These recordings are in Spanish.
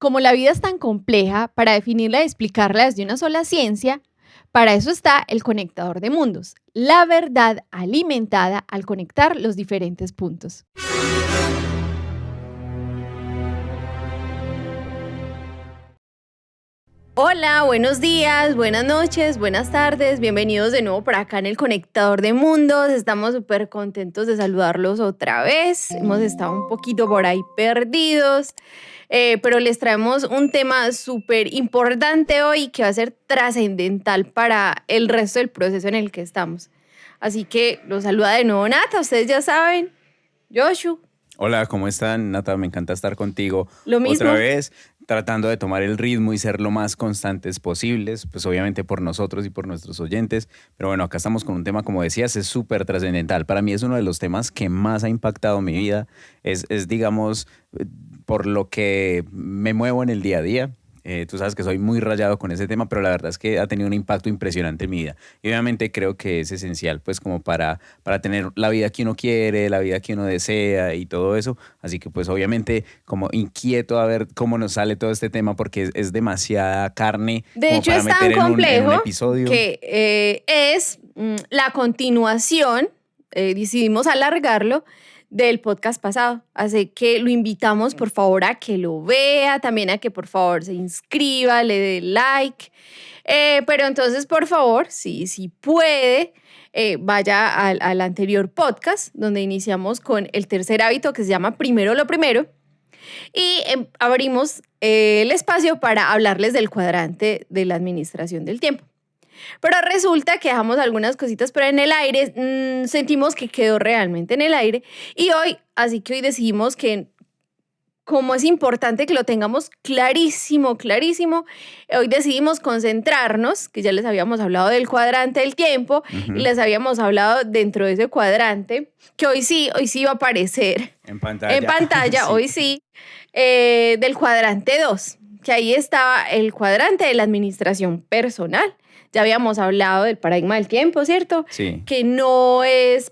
Como la vida es tan compleja, para definirla y explicarla desde una sola ciencia, para eso está el conectador de mundos, la verdad alimentada al conectar los diferentes puntos. Hola, buenos días, buenas noches, buenas tardes, bienvenidos de nuevo por acá en el Conectador de Mundos. Estamos súper contentos de saludarlos otra vez. Hemos estado un poquito por ahí perdidos, pero les traemos un tema súper importante hoy que va a ser trascendental para el resto del proceso en el que estamos. Así que los saluda de nuevo Nata, ustedes ya saben, Joshua, Hola, ¿cómo están, Nata? Me encanta estar contigo lo otra mismo. vez, tratando de tomar el ritmo y ser lo más constantes posibles, pues obviamente por nosotros y por nuestros oyentes. Pero bueno, acá estamos con un tema, como decías, es súper trascendental. Para mí es uno de los temas que más ha impactado mi vida. Digamos, por lo que me muevo en el día a día. Tú sabes que soy muy rayado con ese tema, pero la verdad es que ha tenido un impacto impresionante en mi vida. Y obviamente creo que es esencial, pues como para tener la vida que uno quiere, la vida que uno desea y todo eso. Así que pues obviamente como inquieto a ver cómo nos sale todo este tema porque es demasiada carne De como hecho, para es tan meter en un complejo episodio. que es la continuación, decidimos alargarlo, del podcast pasado. Así que lo invitamos, por favor, a que lo vea, también a que, por favor, se inscriba, le dé like. Pero entonces, por favor, si puede, vaya al anterior podcast, donde iniciamos con el tercer hábito que se llama Primero lo Primero. Y abrimos el espacio para hablarles del cuadrante de la administración del tiempo. Pero resulta que dejamos algunas cositas por en el aire, sentimos que quedó realmente en el aire y así que hoy decidimos que como es importante que lo tengamos clarísimo, clarísimo, hoy decidimos concentrarnos, que ya les habíamos hablado del cuadrante del tiempo y Ujú. les habíamos hablado dentro de ese cuadrante, que hoy sí va a aparecer En en pantalla, pantalla, sí. hoy sí, del cuadrante 2, que ahí estaba el cuadrante de la administración personal. Ya habíamos hablado del paradigma del tiempo, ¿cierto? Sí. Que no es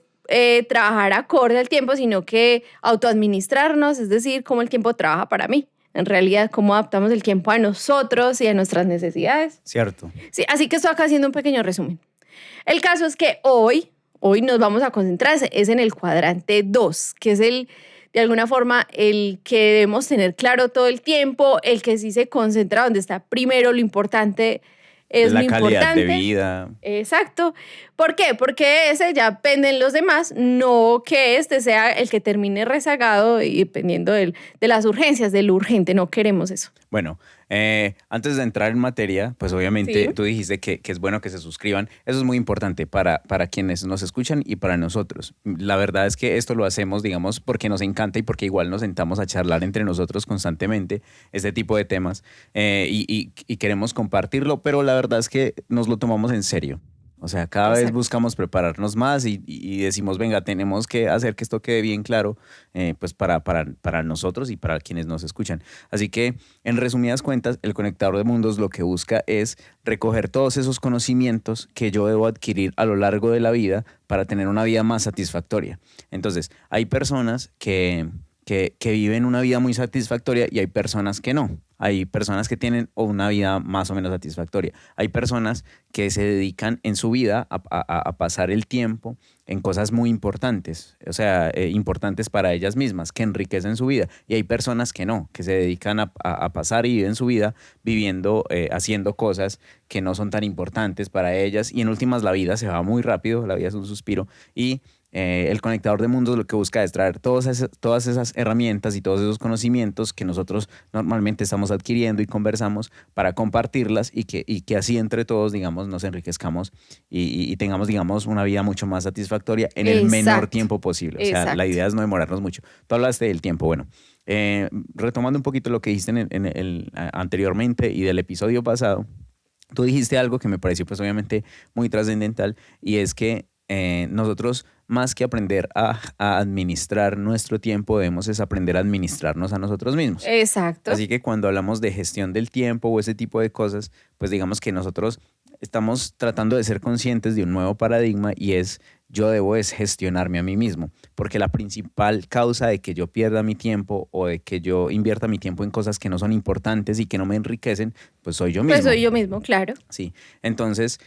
trabajar acorde al tiempo, sino que autoadministrarnos, es decir, cómo el tiempo trabaja para mí. En realidad, cómo adaptamos el tiempo a nosotros y a nuestras necesidades. Cierto. Sí, así que estoy acá haciendo un pequeño resumen. El caso es que hoy nos vamos a concentrar es en el cuadrante 2, que es de alguna forma, el que debemos tener claro todo el tiempo, el que sí se concentra donde está primero lo importante es lo La calidad de importante. vida. Exacto. ¿Por qué? Porque ese ya dependen los demás, no que este sea el que termine rezagado y dependiendo de las urgencias, de lo urgente, no queremos eso. Bueno, antes de entrar en materia, pues Sí. obviamente tú dijiste que es bueno que se suscriban. Eso es muy importante para quienes nos escuchan y para nosotros. La verdad es que esto lo hacemos, digamos, porque nos encanta y porque igual nos sentamos a charlar entre nosotros constantemente este tipo de temas y queremos compartirlo, pero la verdad es que nos lo tomamos en serio. O sea, cada vez Exacto. buscamos prepararnos más y decimos, venga, tenemos que hacer que esto quede bien claro, pues para nosotros y para quienes nos escuchan. Así que, en resumidas cuentas, el conectador de mundos lo que busca es recoger todos esos conocimientos que yo debo adquirir a lo largo de la vida para tener una vida más satisfactoria. Entonces, hay personas que viven una vida muy satisfactoria y hay personas que no. Hay personas que tienen una vida más o menos satisfactoria. Hay personas que se dedican en su vida a pasar el tiempo en cosas muy importantes, o sea, importantes para ellas mismas, que enriquecen su vida. Y hay personas que no, que se dedican a pasar y viven su vida viviendo, haciendo cosas que no son tan importantes para ellas. Y en últimas la vida se va muy rápido, la vida es un suspiro y el conectador de mundos lo que busca es traer todas esas herramientas y todos esos conocimientos que nosotros normalmente estamos adquiriendo y conversamos para compartirlas y que así entre todos, digamos, nos enriquezcamos y tengamos, digamos, una vida mucho más satisfactoria en el menor Exacto. tiempo posible. O sea, la Exacto. idea es no demorarnos mucho. Tú hablaste del tiempo, bueno. Retomando un poquito lo que dijiste anteriormente y del episodio pasado, tú dijiste algo que me pareció pues obviamente muy trascendental y es que nosotros más que aprender a administrar nuestro tiempo debemos es aprender a administrarnos a nosotros mismos. Exacto. Así que cuando hablamos de gestión del tiempo o ese tipo de cosas, pues digamos que nosotros estamos tratando de ser conscientes de un nuevo paradigma y es yo debo es gestionarme a mí mismo, porque la principal causa de que yo pierda mi tiempo o de que yo invierta mi tiempo en cosas que no son importantes y que no me enriquecen, pues soy yo Pues mismo. soy yo mismo, claro. Sí, entonces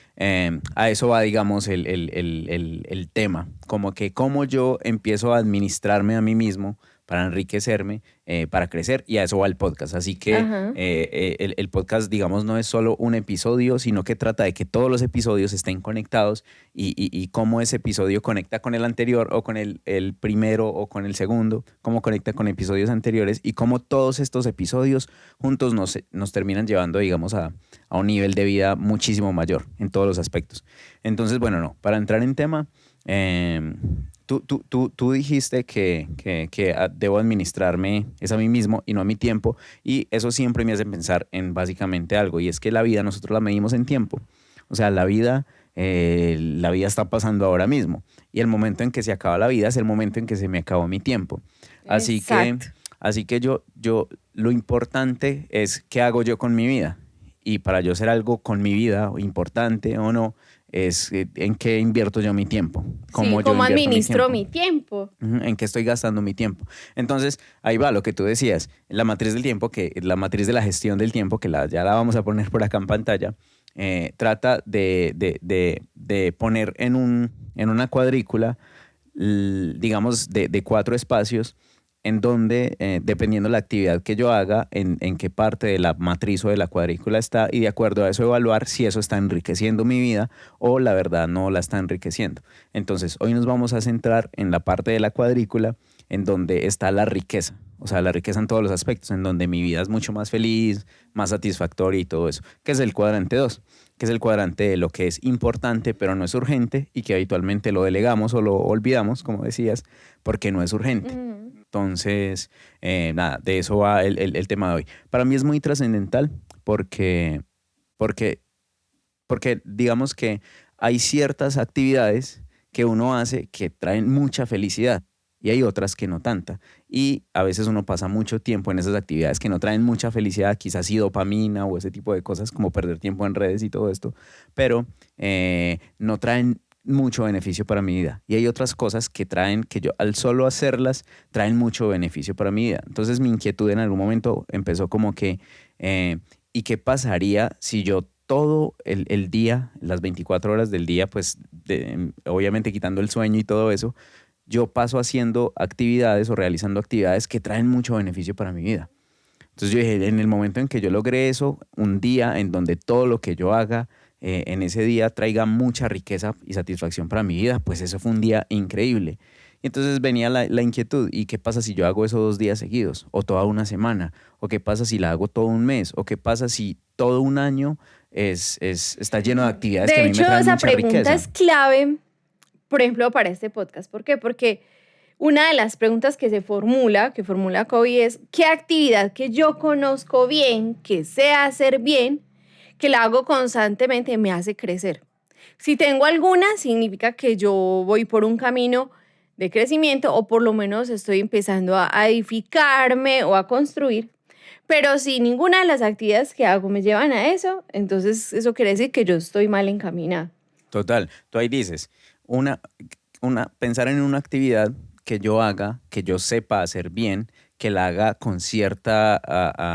a eso va, digamos, el tema, como que cómo yo empiezo a administrarme a mí mismo para enriquecerme, para crecer, y a eso va el podcast. Así que Ajá. el podcast, digamos, no es solo un episodio, sino que trata de que todos los episodios estén conectados y cómo ese episodio conecta con el anterior o con el primero o con el segundo, cómo conecta con episodios anteriores y cómo todos estos episodios juntos nos terminan llevando, digamos, a un nivel de vida muchísimo mayor en todos los aspectos. Entonces, bueno, no, para entrar en tema, eh, tú dijiste que debo administrarme es a mí mismo y no a mi tiempo, y eso siempre me hace pensar en básicamente algo, y es que la vida nosotros la medimos en tiempo. O sea, la vida está pasando ahora mismo, y el momento en que se acaba la vida es el momento en que se me acabó mi tiempo. Así que, Exacto. así que lo importante es qué hago yo con mi vida. Y para yo hacer algo con mi vida, importante o no, es en qué invierto yo mi tiempo, Sí, cómo yo cómo invierto mi administro tiempo, mi tiempo. en qué estoy gastando mi tiempo. Entonces, ahí va lo que tú decías, la matriz del tiempo, la matriz de la gestión del tiempo, que ya la vamos a poner por acá en pantalla, trata de poner en una cuadrícula, digamos, de 4 espacios, en donde, dependiendo la actividad que yo haga, en qué parte de la matriz o de la cuadrícula está, y de acuerdo a eso evaluar si eso está enriqueciendo mi vida o la verdad no la está enriqueciendo. Entonces, hoy nos vamos a centrar en la parte de la cuadrícula en donde está la riqueza, o sea, la riqueza en todos los aspectos, en donde mi vida es mucho más feliz, más satisfactoria y todo eso, que es el cuadrante 2, que es el cuadrante de lo que es importante pero no es urgente y que habitualmente lo delegamos o lo olvidamos, como decías, porque no es urgente. Ujú. Entonces, nada, de eso va el tema de hoy. Para mí es muy trascendental porque, porque, porque digamos que hay ciertas actividades que uno hace que traen mucha felicidad y hay otras que no tanta. Y a veces uno pasa mucho tiempo en esas actividades que no traen mucha felicidad, quizás sí dopamina o ese tipo de cosas como perder tiempo en redes y todo esto, pero no traen mucho beneficio para mi vida. Y hay otras cosas que traen, que yo al solo hacerlas, traen mucho beneficio para mi vida. Entonces mi inquietud en algún momento empezó como que, ¿y qué pasaría si yo todo el día, las 24 horas del día, pues obviamente quitando el sueño y todo eso, yo paso haciendo actividades o realizando actividades que traen mucho beneficio para mi vida? Entonces yo dije, en el momento en que yo logré eso, un día en donde todo lo que yo haga en ese día traiga mucha riqueza y satisfacción para mi vida, pues eso fue un día increíble. Y entonces venía la inquietud, ¿y qué pasa si yo hago eso 2 días seguidos? ¿O toda una semana? ¿O qué pasa si la hago todo un mes? ¿O qué pasa si todo un año está lleno de actividades que a De mí me hecho, traen esa mucha pregunta riqueza? es clave, por ejemplo, para este podcast. ¿Por qué? Porque una de las preguntas que formula Covey es, ¿qué actividad que yo conozco bien, que sé hacer bien, que la hago constantemente, me hace crecer? Si tengo alguna, significa que yo voy por un camino de crecimiento o por lo menos estoy empezando a edificarme o a construir. Pero si ninguna de las actividades que hago me llevan a eso, entonces eso quiere decir que yo estoy mal encaminada. Total, tú ahí dices, una, pensar en una actividad que yo haga, que yo sepa hacer bien, que la haga con cierta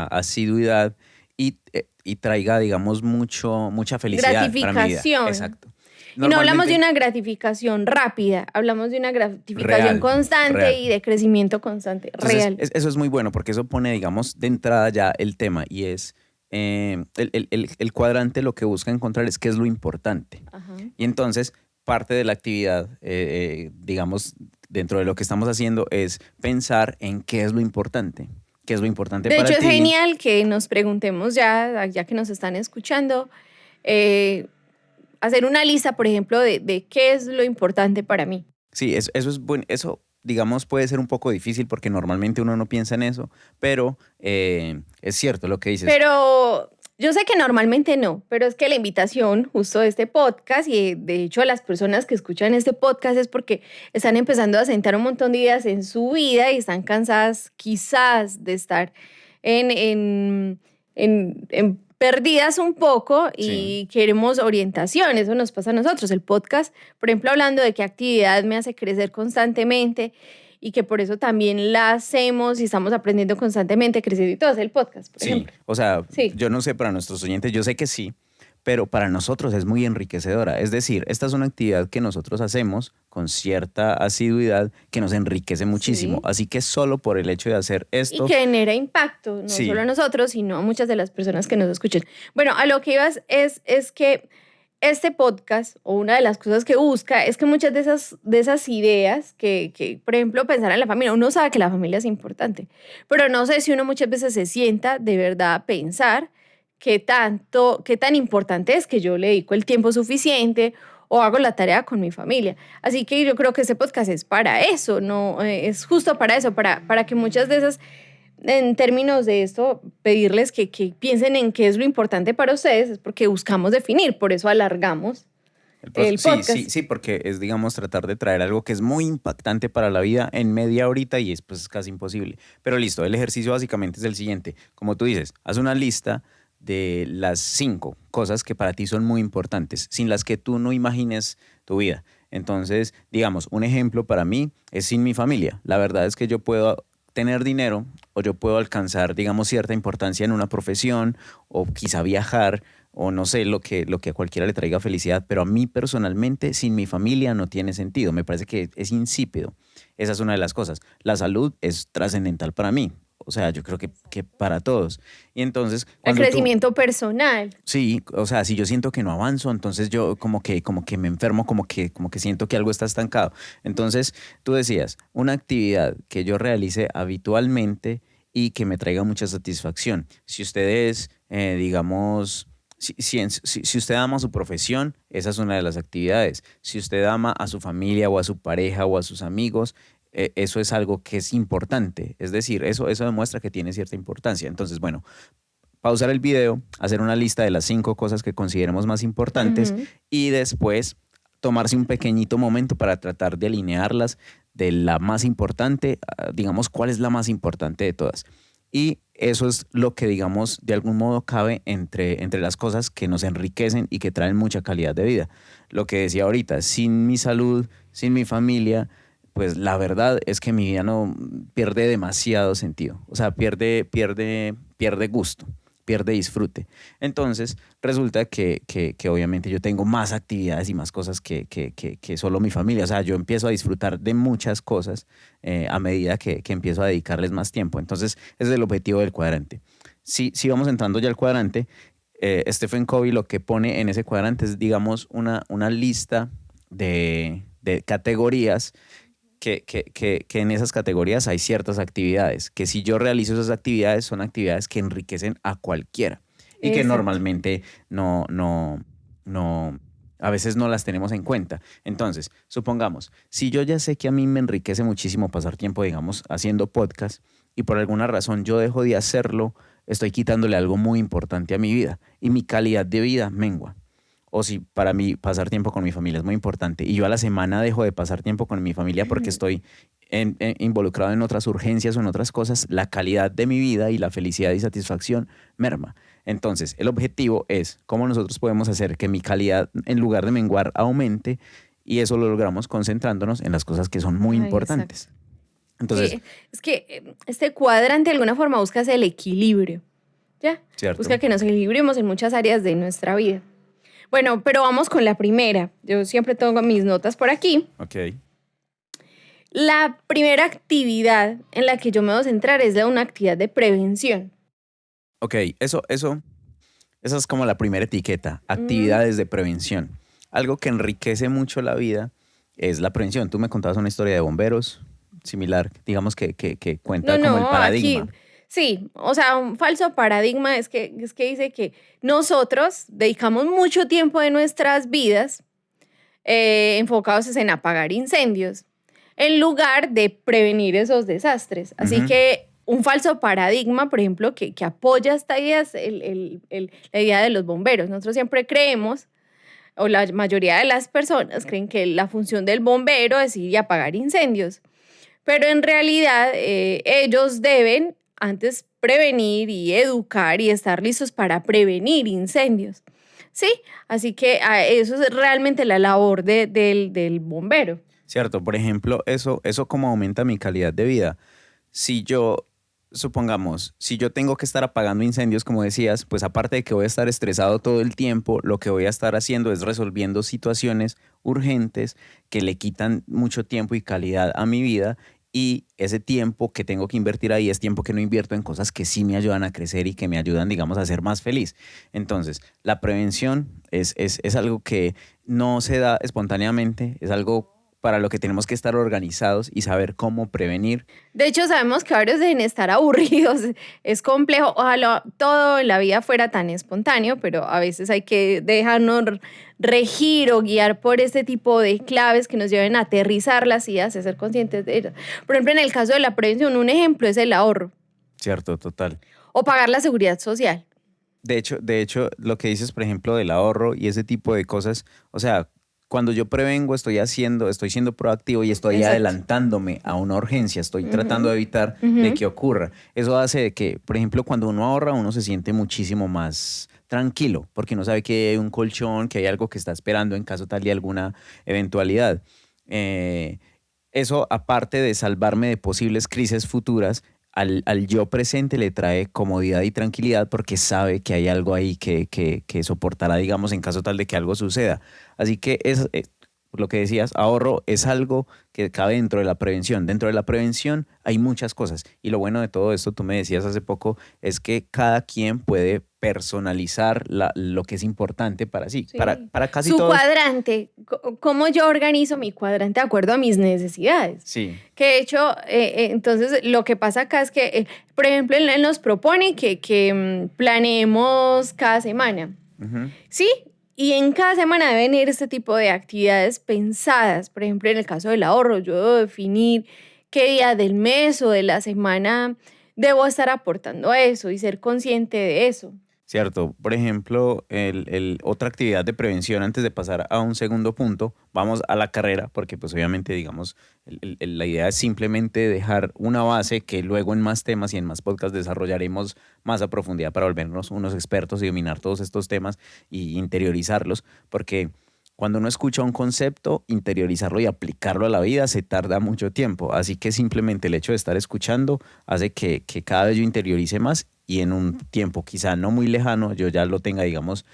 asiduidad y traiga, digamos, mucha felicidad para mi vida. Gratificación. Exacto. Y no hablamos de Normalmente, una gratificación rápida, hablamos de una gratificación real, constante real. y de crecimiento constante, Entonces, real. eso es muy bueno porque eso pone, digamos, de entrada ya el tema, y es el cuadrante lo que busca encontrar es qué es lo importante. Ajá. Y entonces, parte de la actividad, digamos, dentro de lo que estamos haciendo es pensar en qué es lo importante. ¿Qué es lo importante De para hecho, es ti? genial que nos preguntemos ya que nos están escuchando, eh, hacer una lista, por ejemplo, de qué es lo importante para mí. Sí, eso es bueno. Eso, digamos, puede ser un poco difícil porque normalmente uno no piensa en eso, pero es cierto lo que dices. Pero yo sé que normalmente no, pero es que la invitación justo de este podcast y de hecho a las personas que escuchan este podcast es porque están empezando a sentar un montón de ideas en su vida y están cansadas quizás de estar en perdidas un poco y queremos orientación. Eso nos pasa a nosotros. El podcast, por ejemplo, hablando de qué actividad me hace crecer constantemente y que por eso también la hacemos y estamos aprendiendo constantemente, crecer y todo, es el podcast, por ejemplo. O sea, Sí. yo no sé para nuestros oyentes, yo sé que sí, pero para nosotros es muy enriquecedora. Es decir, esta es una actividad que nosotros hacemos con cierta asiduidad que nos enriquece muchísimo. Sí. Así que solo por el hecho de hacer esto... Y que genera impacto, no Sí. solo a nosotros, sino a muchas de las personas que nos escuchen. Bueno, a lo que ibas es que este podcast, o una de las cosas que busca, es que muchas de esas ideas que, por ejemplo, pensar en la familia, uno sabe que la familia es importante, pero no sé si uno muchas veces se sienta de verdad a pensar qué tan importante es que yo le dedico el tiempo suficiente o hago la tarea con mi familia. Así que yo creo que este podcast es para eso, no es justo para eso, para que muchas de esas, en términos de esto, pedirles que piensen en qué es lo importante para ustedes, es porque buscamos definir, por eso alargamos el podcast. Sí, porque es, digamos, tratar de traer algo que es muy impactante para la vida en media horita y es pues casi imposible. Pero listo, el ejercicio básicamente es el siguiente. Como tú dices, haz una lista de las 5 cosas que para ti son muy importantes, sin las que tú no imagines tu vida. Entonces, digamos, un ejemplo para mí es sin mi familia. La verdad es que yo puedo tener dinero o yo puedo alcanzar, digamos, cierta importancia en una profesión o quizá viajar o no sé, lo que a cualquiera le traiga felicidad, pero a mí personalmente sin mi familia no tiene sentido. Me parece que es insípido. Esa es una de las cosas. La salud es trascendental para mí. O sea, yo creo que para todos. Y entonces, El cuando tú... crecimiento personal. Sí, o sea, si yo siento que no avanzo, entonces yo como que me enfermo, como que siento que algo está estancado. Entonces, tú decías, una actividad que yo realice habitualmente y que me traiga mucha satisfacción. Si usted es, digamos, si usted ama su profesión, esa es una de las actividades. Si usted ama a su familia o a su pareja o a sus amigos, eso es algo que es importante. Es decir, eso demuestra que tiene cierta importancia. Entonces, bueno, pausar el video, hacer una lista de las 5 cosas que consideremos más importantes y después tomarse un pequeñito momento para tratar de alinearlas de la más importante, digamos, cuál es la más importante de todas. Y eso es lo que, digamos, de algún modo cabe entre las cosas que nos enriquecen y que traen mucha calidad de vida. Lo que decía ahorita, sin mi salud, sin mi familia, pues la verdad es que mi vida no pierde demasiado sentido. O sea, pierde gusto, pierde disfrute. Entonces, resulta que obviamente yo tengo más actividades y más cosas que solo mi familia. O sea, yo empiezo a disfrutar de muchas cosas a medida que empiezo a dedicarles más tiempo. Entonces, ese es el objetivo del cuadrante. Si vamos entrando ya al cuadrante, Stephen Covey lo que pone en ese cuadrante es, digamos, una lista de categorías que en esas categorías hay ciertas actividades, que si yo realizo esas actividades son actividades que enriquecen a cualquiera y que Exacto. normalmente a veces no las tenemos en cuenta. Entonces, supongamos, si yo ya sé que a mí me enriquece muchísimo pasar tiempo, digamos, haciendo podcast y por alguna razón yo dejo de hacerlo, estoy quitándole algo muy importante a mi vida y mi calidad de vida mengua. O si para mí pasar tiempo con mi familia es muy importante y yo a la semana dejo de pasar tiempo con mi familia porque estoy involucrado en otras urgencias o en otras cosas, la calidad de mi vida y la felicidad y satisfacción merma. Entonces, el objetivo es cómo nosotros podemos hacer que mi calidad, en lugar de menguar, aumente y eso lo logramos concentrándonos en las cosas que son muy Ay, importantes. Entonces, sí, es que este cuadrante de alguna forma busca el equilibrio, ¿ya? cierto. Busca que nos equilibremos en muchas áreas de nuestra vida. Bueno, pero vamos con la primera. Yo siempre tengo mis notas por aquí. Ok. La primera actividad en la que yo me voy a centrar es una actividad de prevención. Ok, esa es como la primera etiqueta, Mm, actividades de prevención. Algo que enriquece mucho la vida es la prevención. Tú me contabas una historia de bomberos similar, digamos que cuenta como el aquí paradigma. sí, o sea, un falso paradigma es que dice que nosotros dedicamos mucho tiempo de nuestras vidas enfocados en apagar incendios, en lugar de prevenir esos desastres. Así Ujú. que un falso paradigma, por ejemplo, que apoya esta idea es la idea de los bomberos. Nosotros siempre creemos, o la mayoría de las personas creen que la función del bombero es ir y apagar incendios, pero en realidad ellos deben antes prevenir y educar y estar listos para prevenir incendios. Sí, así que eso es realmente la labor del bombero. Cierto, por ejemplo, eso como aumenta mi calidad de vida. Si yo, supongamos, si yo tengo que estar apagando incendios, como decías, pues aparte de que voy a estar estresado todo el tiempo, lo que voy a estar haciendo es resolviendo situaciones urgentes que le quitan mucho tiempo y calidad a mi vida. Y ese tiempo que tengo que invertir ahí es tiempo que no invierto en cosas que sí me ayudan a crecer y que me ayudan, digamos, a ser más feliz. Entonces, la prevención es algo que no se da espontáneamente, es algo para lo que tenemos que estar organizados y saber cómo prevenir. De hecho, sabemos que varios deben estar aburridos. Es complejo. Ojalá todo en la vida fuera tan espontáneo, pero a veces hay que dejarnos regir o guiar por este tipo de claves que nos lleven a aterrizar las ideas y a ser conscientes de ellas. Por ejemplo, en el caso de la prevención, un ejemplo es el ahorro Cierto, total. o pagar la seguridad social. De hecho, lo que dices, por ejemplo, del ahorro y ese tipo de cosas, o sea, cuando yo prevengo, estoy siendo proactivo y estoy Exacto. adelantándome a una urgencia, estoy tratando Ujú, de evitar de ujú. que ocurra. Eso hace de que, por ejemplo, cuando uno ahorra, uno se siente muchísimo más tranquilo, porque uno sabe que hay un colchón, que hay algo que está esperando en caso tal de alguna eventualidad. Eh, Eso, aparte de salvarme de posibles crisis futuras, al yo presente le trae comodidad y tranquilidad porque sabe que hay algo ahí que soportará, digamos, en caso tal de que algo suceda. Así que lo que decías, ahorro es algo que cabe dentro de la prevención. Dentro de la prevención hay muchas cosas. Y lo bueno de todo esto, tú me decías hace poco, es que cada quien puede personalizar lo que es importante para sí. Sí. Para casi Su todos. cuadrante, cómo yo organizo mi cuadrante de acuerdo a mis necesidades. Sí. Que de hecho, entonces lo que pasa acá es que, por ejemplo, él nos propone que planeemos cada semana. Ujú. Sí, y en cada semana deben ir este tipo de actividades pensadas. Por ejemplo, en el caso del ahorro, yo debo definir qué día del mes o de la semana debo estar aportando a eso y ser consciente de eso. Cierto. Por ejemplo, otra actividad de prevención antes de pasar a un segundo punto, vamos a la carrera, porque pues obviamente, digamos, la idea es simplemente dejar una base que luego en más temas y en más podcasts desarrollaremos más a profundidad para volvernos unos expertos y dominar todos estos temas y interiorizarlos, porque cuando uno escucha un concepto, interiorizarlo y aplicarlo a la vida se tarda mucho tiempo. Así que simplemente el hecho de estar escuchando hace que cada vez yo interiorice más y en un tiempo quizá no muy lejano yo ya lo tenga, digamos,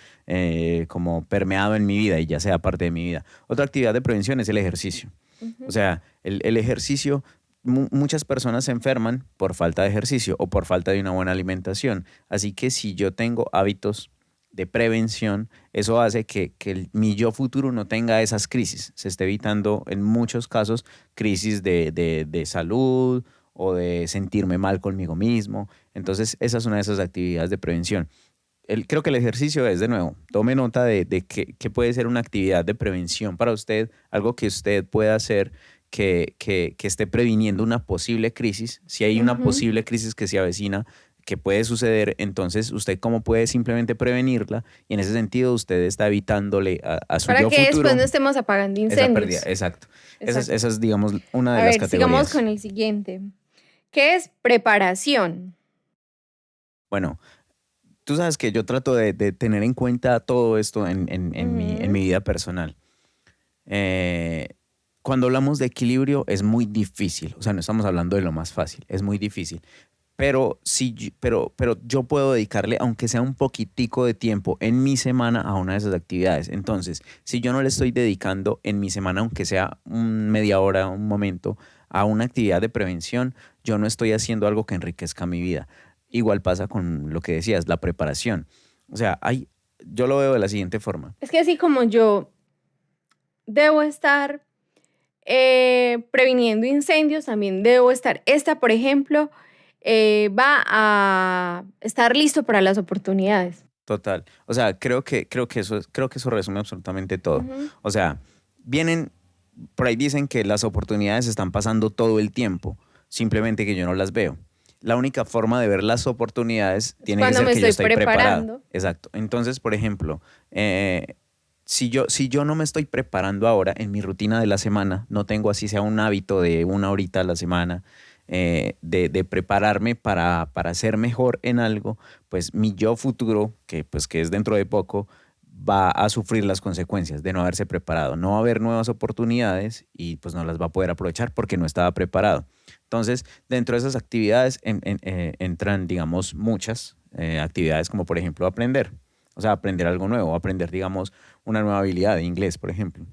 como permeado en mi vida y ya sea parte de mi vida. Otra actividad de prevención es el ejercicio. O Ujú. sea, el ejercicio, muchas personas se enferman por falta de ejercicio o por falta de una buena alimentación. Así que si yo tengo hábitos de prevención, eso hace que mi yo futuro no tenga esas crisis. Se esté evitando en muchos casos crisis de salud o de sentirme mal conmigo mismo. Entonces, esa es una de esas actividades de prevención. Creo que el ejercicio es, de nuevo, tome nota de que puede ser una actividad de prevención para usted, algo que usted pueda hacer que esté previniendo una posible crisis. Si hay una Ujú. posible crisis que se avecina, que puede suceder, entonces usted cómo puede simplemente prevenirla y en ese sentido usted está evitándole a su Para yo que después futuro no estemos apagando esa pérdida. incendios. Exacto. Exacto. Esa es, digamos, una de A las ver, sigamos categorías. con el siguiente. ¿Qué es preparación? Bueno, tú sabes que yo trato de tener en cuenta todo esto en mi Ujú. vida personal. Eh, Cuando hablamos de equilibrio es muy difícil, o sea, no estamos hablando de lo más fácil, es muy difícil. Pero, sí, pero yo puedo dedicarle, aunque sea un poquitico de tiempo en mi semana a una de esas actividades. Entonces, si yo no le estoy dedicando en mi semana, aunque sea media hora, un momento, a una actividad de prevención, yo no estoy haciendo algo que enriquezca mi vida. Igual pasa con lo que decías, la preparación. O sea, yo lo veo de la siguiente forma. Es que así como yo debo estar previniendo incendios, también debo estar. Esta, por ejemplo, va a estar listo para las oportunidades. Total. O sea, creo que eso resume absolutamente todo. Ujú. O sea, vienen, por ahí dicen que las oportunidades están pasando todo el tiempo, simplemente que yo no las veo. La única forma de ver las oportunidades Es tiene que cuando ser me que yo estoy estoy preparado. preparando. Exacto. Entonces, por ejemplo, si yo no me estoy preparando ahora en mi rutina de la semana, no tengo así sea un hábito de una horita a la semana, de prepararme para ser mejor en algo, pues mi yo futuro, que es dentro de poco, va a sufrir las consecuencias de no haberse preparado. No va a haber nuevas oportunidades y pues no las va a poder aprovechar porque no estaba preparado. Entonces, dentro de esas actividades entran, digamos, muchas actividades como por ejemplo aprender. O sea, aprender algo nuevo, aprender, digamos, una nueva habilidad de inglés, por ejemplo.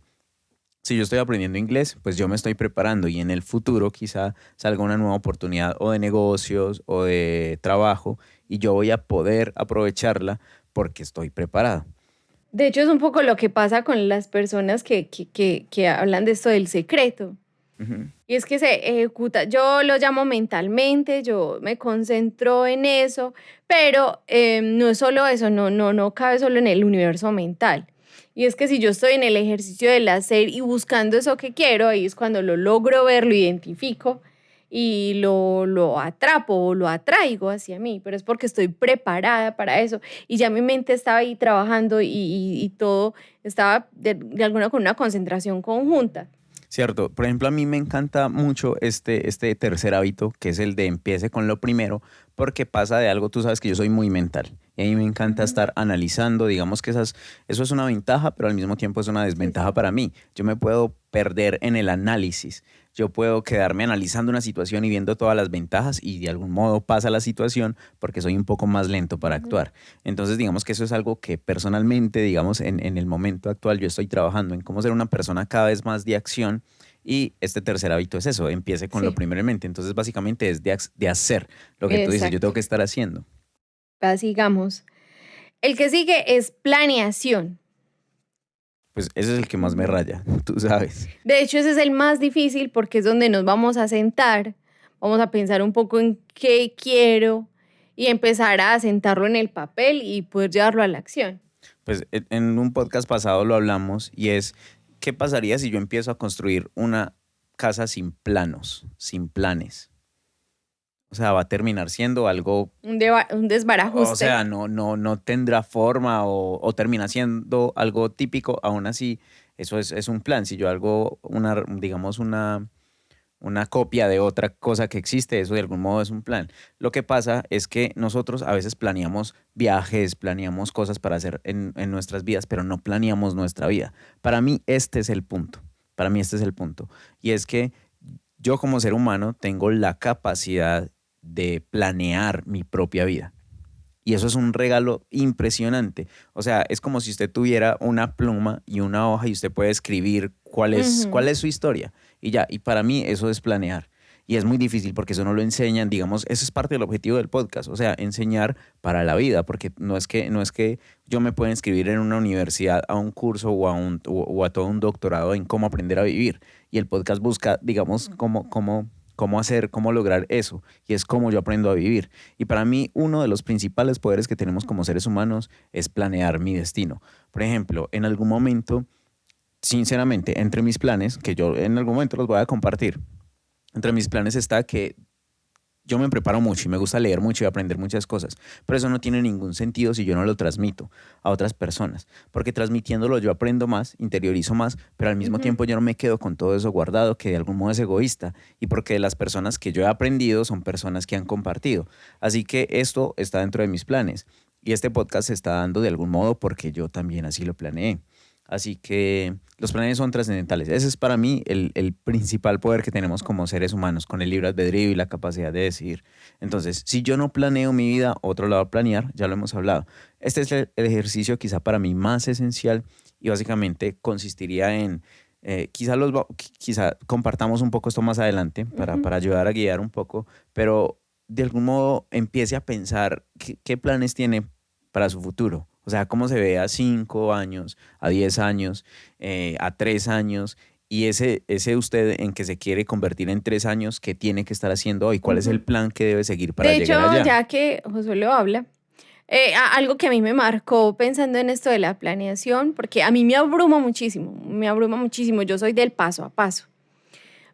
Si yo estoy aprendiendo inglés, pues yo me estoy preparando y en el futuro quizá salga una nueva oportunidad o de negocios o de trabajo y yo voy a poder aprovecharla porque estoy preparado. De hecho, es un poco lo que pasa con las personas que hablan de esto del secreto. Ujú. Y es que se ejecuta, yo lo llamo mentalmente, yo me concentro en eso, pero no es solo eso, no cabe solo en el universo mental. Y es que si yo estoy en el ejercicio del hacer y buscando eso que quiero, ahí es cuando lo logro ver, lo identifico y lo atrapo o lo atraigo hacia mí, pero es porque estoy preparada para eso y ya mi mente estaba ahí trabajando y todo estaba de alguna con una concentración conjunta. Cierto. Por ejemplo, a mí me encanta mucho este tercer hábito, que es el de empiece con lo primero, porque pasa de algo, tú sabes que yo soy muy mental. Y a mí me encanta Ujú. estar analizando, digamos que eso es una ventaja, pero al mismo tiempo es una Sí, desventaja sí. para mí. Yo me puedo perder en el análisis. Yo puedo quedarme analizando una situación y viendo todas las ventajas y de algún modo pasa la situación porque soy un poco más lento para Ujú. actuar. Entonces, digamos que eso es algo que personalmente, digamos, en el momento actual yo estoy trabajando en cómo ser una persona cada vez más de acción y este tercer hábito es eso, empiece con lo Sí, primeramente. Entonces, básicamente es de hacer lo que tú dices, yo exacto. tengo que estar haciendo. Sigamos. El que sigue es planeación. Pues ese es el que más me Ujú. raya, tú sabes. De hecho, ese es el más difícil porque es donde nos vamos a sentar, vamos a pensar un poco en qué quiero y empezar a sentarlo en el papel y poder llevarlo a la acción. Pues en un podcast pasado lo hablamos y es, ¿qué pasaría si yo empiezo a construir una casa sin planos, sin planes? O sea, va a terminar siendo algo, Un o desbarajuste. sea, no tendrá forma o termina siendo algo típico, aún así, eso es un plan. Si yo hago digamos, una copia de otra cosa que existe, eso de algún modo es un plan. Lo que pasa es que nosotros a veces planeamos viajes, planeamos cosas para hacer en nuestras vidas, pero no planeamos nuestra vida. Para mí este es el punto, para mí este es el punto. Y es que yo como ser humano tengo la capacidad de planear mi propia vida. Y eso es un regalo impresionante. O sea, es como si usted tuviera una pluma y una hoja y usted puede escribir cuál Ujú. es su historia. Y ya, y para mí eso es planear. Y es muy difícil porque eso no lo enseñan, digamos, eso es parte del objetivo del podcast, o sea, enseñar para la vida, porque no es que yo me pueda inscribir en una universidad a un curso o a todo un doctorado en cómo aprender a vivir. Y el podcast busca, digamos, cómo hacer, cómo lograr eso. Y es cómo yo aprendo a vivir. Y para mí, uno de los principales poderes que tenemos como seres humanos es planear mi destino. Por ejemplo, en algún momento, sinceramente, entre mis planes, que yo en algún momento los voy a compartir, entre mis planes está que yo me preparo mucho y me gusta leer mucho y aprender muchas cosas, pero eso no tiene ningún sentido si yo no lo transmito a otras personas, porque transmitiéndolo yo aprendo más, interiorizo más, pero al mismo Ujú. tiempo yo no me quedo con todo eso guardado, que de algún modo es egoísta, y porque las personas que yo he aprendido son personas que han compartido. Así que esto está dentro de mis planes y este podcast se está dando de algún modo porque yo también así lo planeé. Así que los planes son trascendentales. Ese es para mí el principal poder que tenemos como seres humanos, con el libre albedrío y la capacidad de decidir. Entonces, si yo no planeo mi vida, otro lo va a planear, ya lo hemos hablado. Este es el ejercicio quizá para mí más esencial y básicamente consistiría en, quizá compartamos un poco esto más adelante Ujú. para ayudar a guiar un poco, pero de algún modo empiece a pensar qué planes tiene para su futuro. O sea, cómo se ve a 5 años, a 10 años, a 3 años, y ese usted en que se quiere convertir en 3 años, ¿qué tiene que estar haciendo hoy? ¿Cuál es el Ujú. plan que debe seguir para De hecho, llegar allá? ya que Josué lo habla, algo que a mí me marcó pensando en esto de la planeación, porque a mí me abruma muchísimo, yo soy del paso a paso,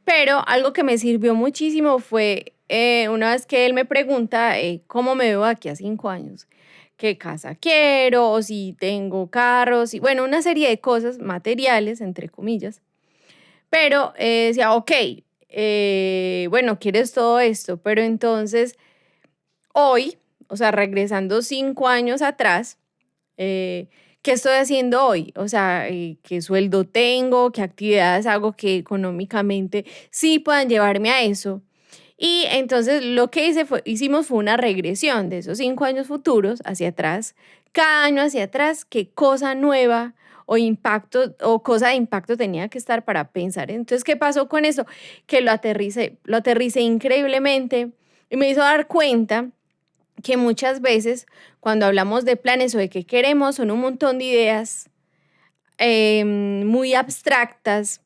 pero algo que me sirvió muchísimo fue una vez que él me pregunta cómo me veo aquí a 5 años, qué casa quiero, o si tengo carros, y bueno, una serie de cosas materiales, entre comillas, pero decía, ok, bueno, quieres todo esto, pero entonces hoy, o sea, regresando 5 años atrás, ¿qué estoy haciendo hoy? O sea, ¿qué sueldo tengo? ¿Qué actividades hago que económicamente sí puedan llevarme a eso? Y entonces lo que hicimos fue una regresión de esos 5 años futuros hacia atrás, cada año hacia atrás, qué cosa nueva o impacto o cosa de impacto tenía que estar para pensar. Entonces, ¿qué pasó con eso? Que lo aterricé increíblemente y me hizo dar cuenta que muchas veces cuando hablamos de planes o de qué queremos son un montón de ideas muy abstractas,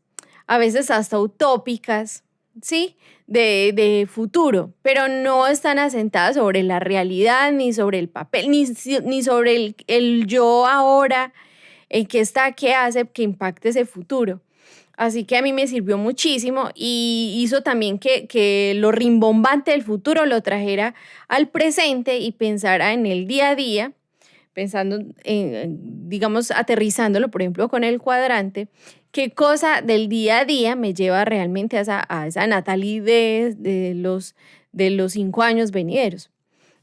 a veces hasta utópicas, ¿sí? De futuro, pero no están asentadas sobre la realidad, ni sobre el papel, ni sobre el yo ahora, el que está, qué hace, que impacte ese futuro. Así que a mí me sirvió muchísimo y hizo también que lo rimbombante del futuro lo trajera al presente y pensara en el día a día, pensando, digamos, aterrizándolo, por ejemplo, con el cuadrante, qué cosa del día a día me lleva realmente a esa Natalie de los 5 años venideros.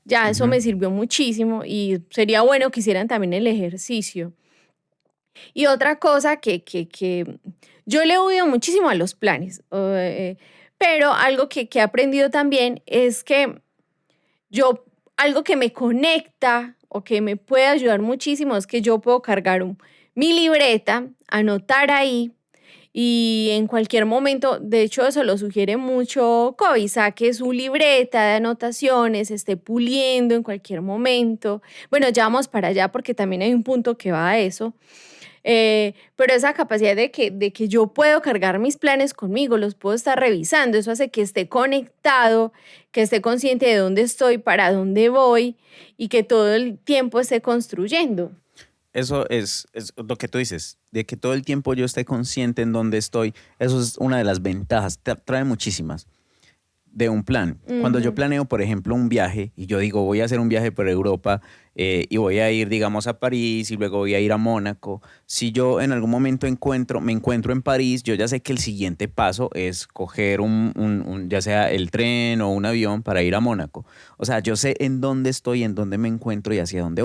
Ya eso Ujú. me sirvió muchísimo y sería bueno que hicieran también el ejercicio. Y otra cosa que yo le he oído muchísimo a los planes, pero algo que he aprendido también es que algo que me conecta o que me puede ayudar muchísimo es que yo puedo cargar mi libreta, anotar ahí y en cualquier momento, de hecho eso lo sugiere mucho Covey, saque su libreta de anotaciones, esté puliendo en cualquier momento. Bueno, ya vamos para allá porque también hay un punto que va a eso. Pero esa capacidad de que yo puedo cargar mis planes conmigo, los puedo estar revisando, eso hace que esté conectado, que esté consciente de dónde estoy, para dónde voy y que todo el tiempo esté construyendo. Eso es lo que tú dices, de que todo el tiempo yo esté consciente en dónde estoy. Eso es una de las ventajas, trae muchísimas de un plan. Cuando yo Ujú. planeo, por ejemplo, un viaje y yo digo, voy a hacer un viaje por Europa y voy a ir, digamos, a París y luego voy a ir a Mónaco, si yo en algún momento me encuentro en París, yo ya sé que el siguiente paso es coger ya sea el tren o un avión para ir a Mónaco. O sea, yo sé en dónde estoy, en dónde me encuentro y hacia dónde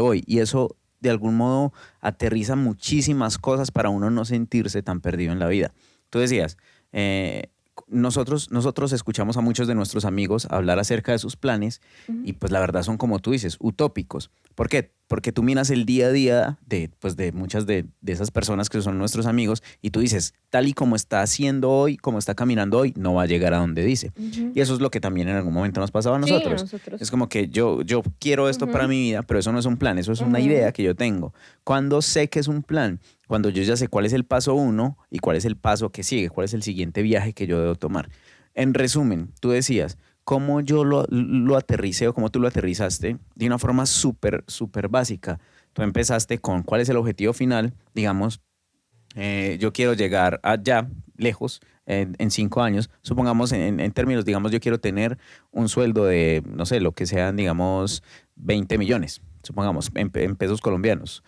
voy. Y eso de algún modo aterriza muchísimas cosas para uno no sentirse tan perdido en la vida. Tú decías, eh, nosotros escuchamos a muchos de nuestros amigos hablar acerca de sus planes Ujú. y pues la verdad son como tú dices, utópicos. ¿Por qué? Porque tú miras el día a día de muchas de esas personas que son nuestros amigos y tú dices, tal y como está haciendo hoy, como está caminando hoy, no va a llegar a donde dice. Ujú. Y eso es lo que también en algún momento nos pasaba a Sí, a nosotros. Es nosotros. como que yo quiero esto para Ujú, mi vida, pero eso no es un plan, eso es una ujú, idea que yo tengo. Cuando sé que es un plan, cuando yo ya sé cuál es el paso uno y cuál es el paso que sigue, cuál es el siguiente viaje que yo debo tomar. En resumen, tú decías, cómo yo lo aterricé o cómo tú lo aterrizaste de una forma súper, súper básica. Tú empezaste con cuál es el objetivo final, digamos, yo quiero llegar allá, lejos, en 5 años, supongamos en términos, digamos, yo quiero tener un sueldo de, no sé, lo que sean, digamos, 20 millones, supongamos, en pesos colombianos.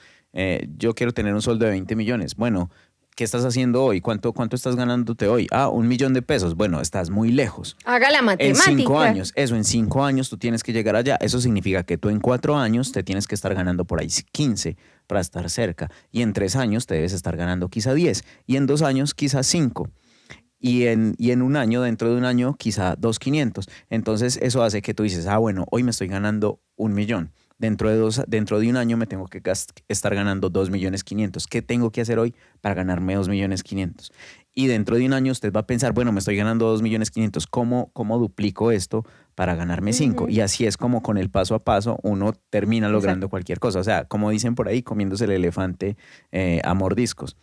Yo quiero tener un sueldo de 20 millones. Bueno, ¿qué estás haciendo hoy? ¿Cuánto estás ganándote hoy? Ah, 1 millón de pesos. Bueno, estás muy lejos. haga la En cinco matemática. años, eso, en 5 años tú tienes que llegar allá. Eso significa que tú en 4 años te tienes que estar ganando por ahí 15 para estar cerca. Y en 3 años te debes estar ganando quizá 10. Y en 2 años quizá 5. Y en un año, dentro de un año, quizá 2.500. Entonces eso hace que tú dices, ah, bueno, hoy me estoy ganando 1 millón. Dentro de un año me tengo que estar ganando 2.500.000. ¿Qué tengo que hacer hoy para ganarme 2.500.000? Y dentro de un año usted va a pensar, bueno, me estoy ganando 2.500.000. ¿Cómo duplico esto para ganarme 5? Ujú, Y así es como con el paso a paso uno termina logrando exacto. cualquier cosa. O sea, como dicen por ahí, comiéndose el elefante a mordiscos.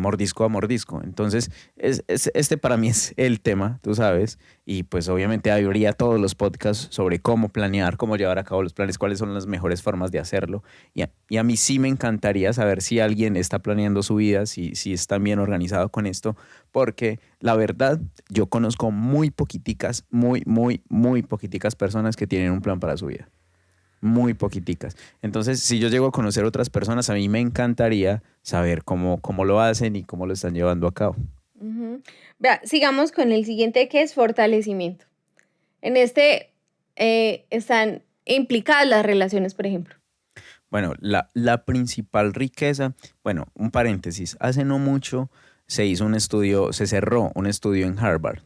Mordisco a mordisco. Entonces, este para mí es el tema, tú sabes, y pues obviamente habría todos los podcasts sobre cómo planear, cómo llevar a cabo los planes, cuáles son las mejores formas de hacerlo. Y a mí sí me encantaría saber si alguien está planeando su vida, si está bien organizado con esto, porque la verdad, yo conozco muy poquiticas, muy, muy, muy poquiticas personas que tienen un plan para su vida. Muy poquiticas. Entonces, si yo llego a conocer otras personas, a mí me encantaría saber cómo lo hacen y cómo lo están llevando a cabo. Vea, sigamos con el siguiente, que es fortalecimiento. En este están implicadas las relaciones, por ejemplo. Bueno, la principal riqueza, bueno, un paréntesis, hace no mucho se hizo un estudio, se cerró un estudio en Harvard.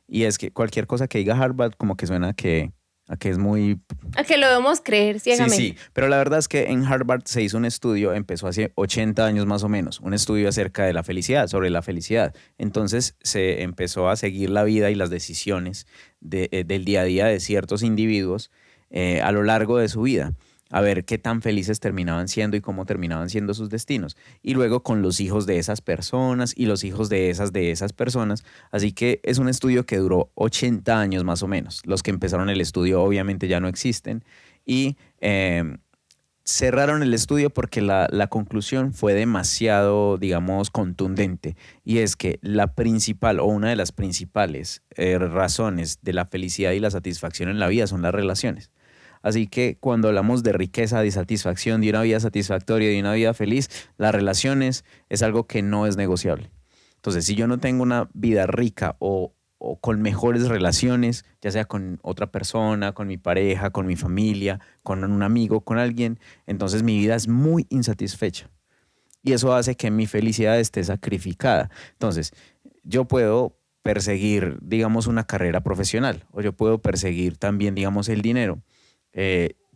Y es que cualquier cosa que diga Harvard como que suena a que es muy. A que lo debemos creer Sí, ciegamente. sí, pero la verdad es que en Harvard se hizo un estudio, empezó hace 80 años más o menos, un estudio acerca de la felicidad, sobre la felicidad. Entonces se empezó a seguir la vida y las decisiones del día a día de ciertos individuos a lo largo de su vida, a ver qué tan felices terminaban siendo y cómo terminaban siendo sus destinos. Y luego con los hijos de esas personas y los hijos de esas personas. Así que es un estudio que duró 80 años más o menos. Los que empezaron el estudio obviamente ya no existen y cerraron el estudio porque la conclusión fue demasiado, digamos, contundente. Y es que la principal o una de las principales razones de la felicidad y la satisfacción en la vida son las relaciones. Así que cuando hablamos de riqueza, de satisfacción, de una vida satisfactoria, de una vida feliz, las relaciones es algo que no es negociable. Entonces, si yo no tengo una vida rica o con mejores relaciones, ya sea con otra persona, con mi pareja, con mi familia, con un amigo, con alguien, entonces mi vida es muy insatisfecha. Y eso hace que mi felicidad esté sacrificada. Entonces, yo puedo perseguir, digamos, una carrera profesional o yo puedo perseguir también, digamos, el dinero.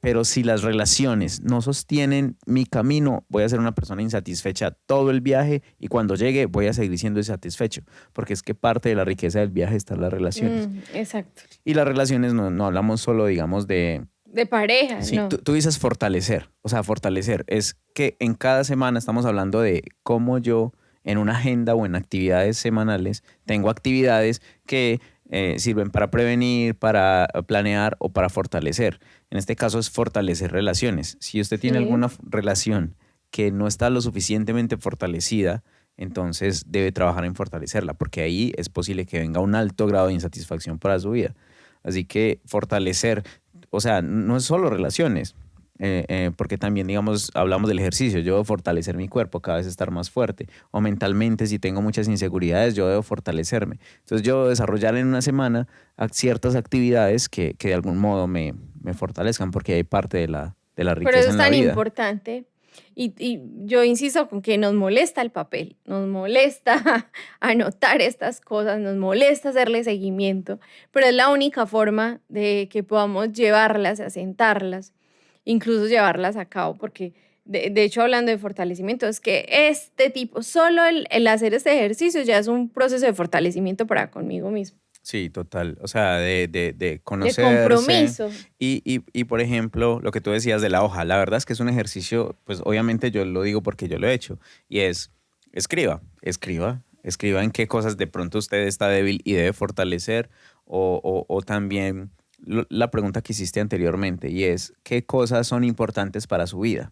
Pero si las relaciones no sostienen mi camino, voy a ser una persona insatisfecha todo el viaje y cuando llegue voy a seguir siendo insatisfecho, porque es que parte de la riqueza del viaje están las relaciones. Exacto. Y las relaciones no hablamos solo, digamos, de. De pareja, Sí, no. tú dices fortalecer, o sea, fortalecer es que en cada semana estamos hablando de cómo yo en una agenda o en actividades semanales tengo actividades que sirven para prevenir, para planear o para fortalecer. En este caso es fortalecer relaciones. Si usted tiene Sí. alguna relación que no está lo suficientemente fortalecida, entonces debe trabajar en fortalecerla, porque ahí es posible que venga un alto grado de insatisfacción para su vida. Así que fortalecer, o sea, no es solo relaciones, porque también, digamos, hablamos del ejercicio. Yo debo fortalecer mi cuerpo, cada vez estar más fuerte. O mentalmente, si tengo muchas inseguridades, yo debo fortalecerme. Entonces, yo debo desarrollar en una semana ciertas actividades que de algún modo me fortalezcan, porque hay parte de la Pero eso riqueza es en la tan vida. importante. Y yo insisto con que nos molesta el papel, nos molesta anotar estas cosas, nos molesta hacerle seguimiento, pero es la única forma de que podamos llevarlas, asentarlas, incluso llevarlas a cabo, porque de hecho hablando de fortalecimiento, es que este tipo, solo el hacer este ejercicio ya es un proceso de fortalecimiento para conmigo mismo, Sí, total. O sea, de de conocerse. compromiso. Y, por ejemplo, lo que tú decías de la hoja, la verdad es que es un ejercicio, pues obviamente yo lo digo porque yo lo he hecho, y es, escriba en qué cosas de pronto usted está débil y debe fortalecer, o también la pregunta que hiciste anteriormente, y es, ¿qué cosas son importantes para su vida?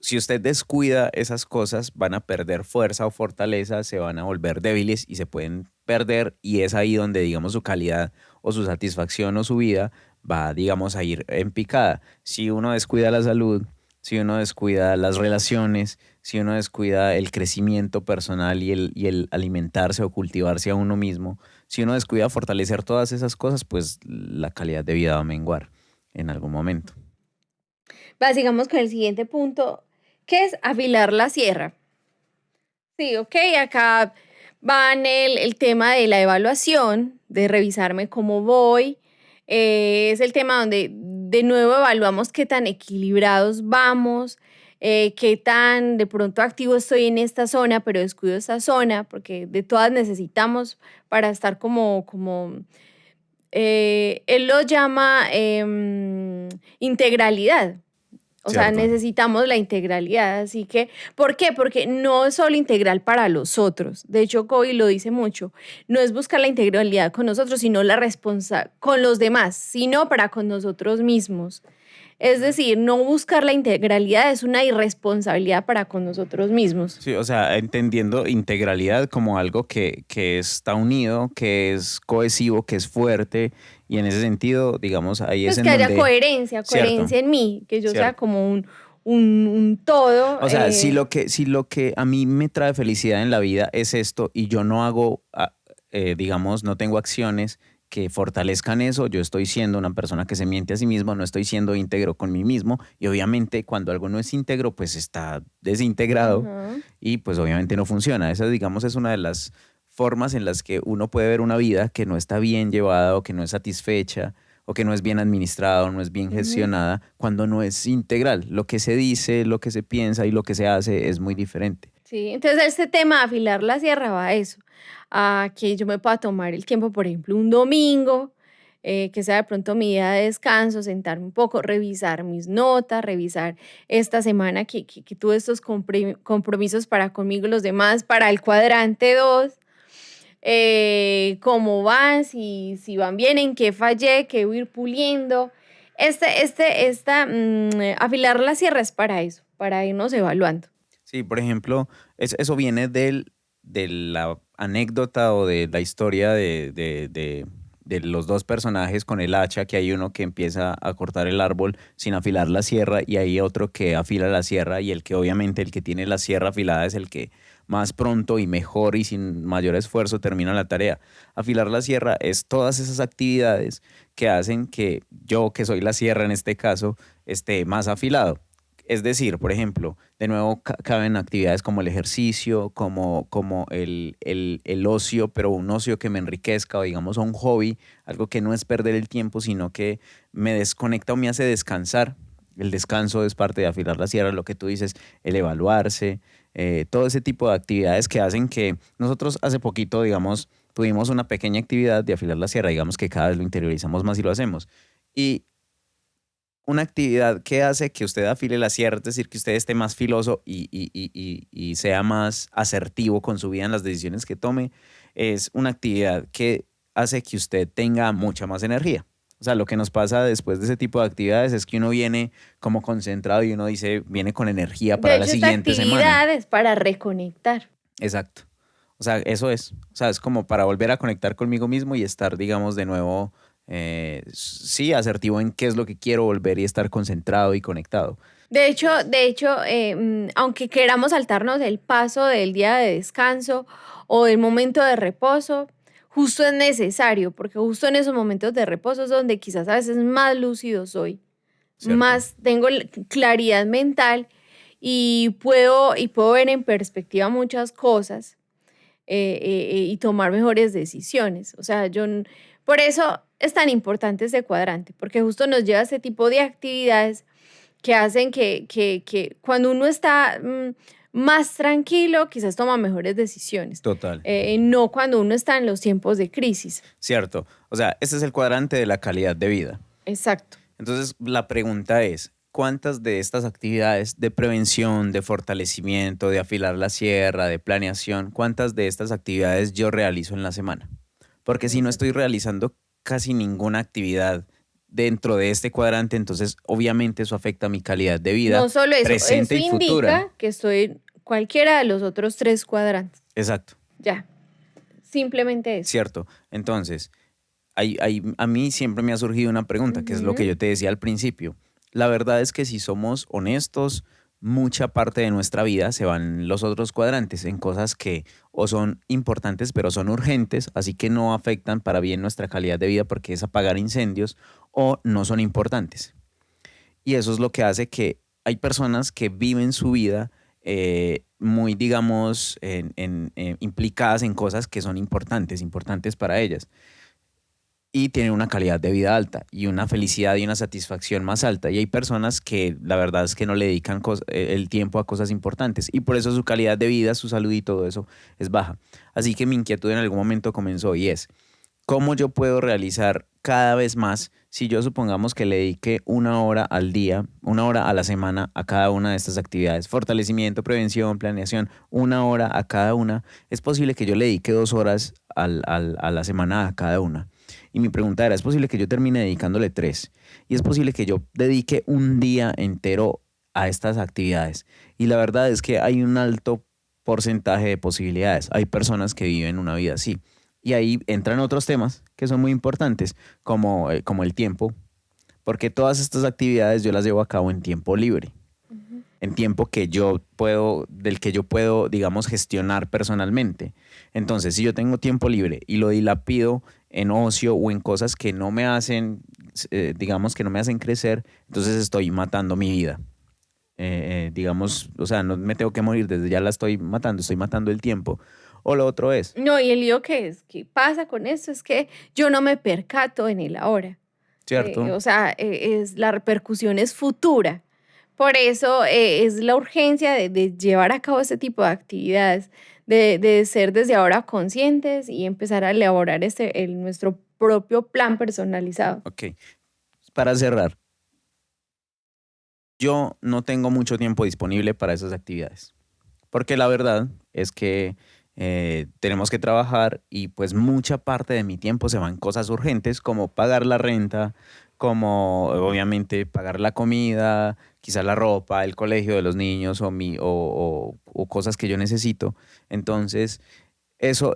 Si usted descuida esas cosas, van a perder fuerza o fortaleza, se van a volver débiles y se pueden perder y es ahí donde, digamos, su calidad o su satisfacción o su vida va, digamos, a ir en picada. Si uno descuida la salud, si uno descuida las relaciones, si uno descuida el crecimiento personal y el alimentarse o cultivarse a uno mismo, si uno descuida fortalecer todas esas cosas, pues la calidad de vida va a menguar en algún momento. Va, sigamos con el siguiente punto, que es afilar la sierra. Sí, ok, acá van el tema de la evaluación, de revisarme cómo voy. Es el tema donde de nuevo evaluamos qué tan equilibrados vamos, qué tan de pronto activo estoy en esta zona, pero descuido esta zona, porque de todas necesitamos para estar él lo llama integralidad. O sea, ¿Cierto? necesitamos la integralidad. Así que, ¿por qué? Porque no es solo integral para los otros. De hecho, Covey lo dice mucho. No es buscar la integralidad con nosotros, sino la responsabilidad con los demás, sino para con nosotros mismos. Es decir, no buscar la integralidad es una irresponsabilidad para con nosotros mismos. Sí, o sea, entendiendo integralidad como algo que está unido, que es cohesivo, que es fuerte, y en ese sentido, digamos, ahí es Pues en que haya donde, coherencia, cierto, coherencia en mí, que yo sea cierto, como un todo. O sea, si lo que a mí me trae felicidad en la vida es esto y yo no hago, digamos, no tengo acciones que fortalezcan eso, yo estoy siendo una persona que se miente a sí mismo, no estoy siendo íntegro con mí mismo y obviamente cuando algo no es íntegro, pues está desintegrado Ajá. y pues obviamente no funciona. Esa, digamos, es una de las formas en las que uno puede ver una vida que no está bien llevada o que no es satisfecha o que no es bien administrada o no es bien Ujú. gestionada cuando no es integral. Lo que se dice, lo que se piensa y lo que se hace es muy diferente. Sí, entonces este tema de afilar la sierra va a eso, a que yo me pueda tomar el tiempo, por ejemplo, un domingo, que sea de pronto mi día de descanso, sentarme un poco, revisar mis notas, revisar esta semana que tuve estos compromisos para conmigo y los demás, para el cuadrante 2, cómo van, si van bien, en qué fallé, qué voy a ir puliendo. Afilar la sierra es para eso, para irnos evaluando. Sí, por ejemplo, eso viene de la anécdota o de la historia de los dos personajes con el hacha, que hay uno que empieza a cortar el árbol sin afilar la sierra y hay otro que afila la sierra y el que obviamente el que tiene la sierra afilada es el que más pronto y mejor y sin mayor esfuerzo termina la tarea. Afilar la sierra es todas esas actividades que hacen que yo, que soy la sierra en este caso, esté más afilado. Es decir, por ejemplo, de nuevo caben actividades como el ejercicio, como el ocio, pero un ocio que me enriquezca o digamos un hobby, algo que no es perder el tiempo, sino que me desconecta o me hace descansar. El descanso es parte de afilar la sierra, lo que tú dices, el evaluarse, todo ese tipo de actividades que hacen que nosotros hace poquito, digamos, tuvimos una pequeña actividad de afilar la sierra, digamos que cada vez lo interiorizamos más y lo hacemos. Y una actividad que hace que usted afile la sierra, es decir, que usted esté más filoso y sea más asertivo con su vida en las decisiones que tome, es una actividad que hace que usted tenga mucha más energía. O sea, lo que nos pasa después de ese tipo de actividades es que uno viene como concentrado y uno dice, viene con energía De para la hecho, esta siguiente semana. actividad es para reconectar. Exacto. O sea, eso es. O sea, es como para volver a conectar conmigo mismo y estar, digamos, de nuevo, sí, asertivo en qué es lo que quiero volver y estar concentrado y conectado. Aunque queramos saltarnos el paso del día de descanso o del momento de reposo, justo es necesario, porque justo en esos momentos de reposo es donde quizás a veces más lúcido soy, ¿Cierto? más tengo claridad mental y puedo ver en perspectiva muchas cosas y tomar mejores decisiones. O sea, por eso es tan importante este cuadrante, porque justo nos lleva a este tipo de actividades que hacen que cuando uno está más tranquilo, quizás toma mejores decisiones, Total. no cuando uno está en los tiempos de crisis. Cierto. O sea, este es el cuadrante de la calidad de vida. Exacto. Entonces, la pregunta es, ¿cuántas de estas actividades de prevención, de fortalecimiento, de afilar la sierra, de planeación, cuántas de estas actividades yo realizo en la semana? Porque si no estoy Exacto. realizando casi ninguna actividad dentro de este cuadrante, entonces obviamente eso afecta mi calidad de vida No solo eso, presente eso y futura. indica que estoy en cualquiera de los otros tres cuadrantes. Exacto, Ya, simplemente eso. cierto. Entonces, a mí siempre me ha surgido una pregunta, que es lo que Ujú. yo te decía al principio. La verdad es que si somos honestos, mucha parte de nuestra vida se van en los otros cuadrantes, en cosas que o son importantes pero son urgentes, así que no afectan para bien nuestra calidad de vida porque es apagar incendios, o no son importantes. Y eso es lo que hace que hay personas que viven su vida muy, digamos, implicadas en cosas que son importantes para ellas y tienen una calidad de vida alta y una felicidad y una satisfacción más alta. Y hay personas que la verdad es que no le dedican el tiempo a cosas importantes y por eso su calidad de vida, su salud y todo eso es baja. Así que mi inquietud en algún momento comenzó y es, ¿cómo yo puedo realizar cada vez más si yo supongamos que le dedique una hora al día, una hora a la semana a cada una de estas actividades? Fortalecimiento, prevención, planeación, una hora a cada una. Es posible que yo le dedique 2 horas a la semana a cada una. Y mi pregunta era, ¿es posible que yo termine dedicándole 3? Y es posible que yo dedique un día entero a estas actividades. Y la verdad es que hay un alto porcentaje de posibilidades. Hay personas que viven una vida así. Y ahí entran otros temas que son muy importantes, como el tiempo, porque todas estas actividades yo las llevo a cabo en tiempo libre. en tiempo del que yo puedo, digamos, gestionar personalmente. Entonces, si yo tengo tiempo libre y lo dilapido en ocio o en cosas que no me hacen, digamos, que no me hacen crecer, entonces estoy matando mi vida. Digamos, o sea, no me tengo que morir, desde ya la estoy matando el tiempo. O lo otro es, No, y el lío que pasa con esto es que yo no me percato en el ahora. ¿cierto? O sea, la repercusión es futura. Por eso es la urgencia de llevar a cabo este tipo de actividades, de ser desde ahora conscientes y empezar a elaborar nuestro propio plan personalizado. Ok, para cerrar, yo no tengo mucho tiempo disponible para esas actividades. Porque la verdad es que tenemos que trabajar y pues mucha parte de mi tiempo se va en cosas urgentes como pagar la renta, como obviamente pagar la comida, quizás la ropa, el colegio de los niños o cosas que yo necesito. Entonces, eso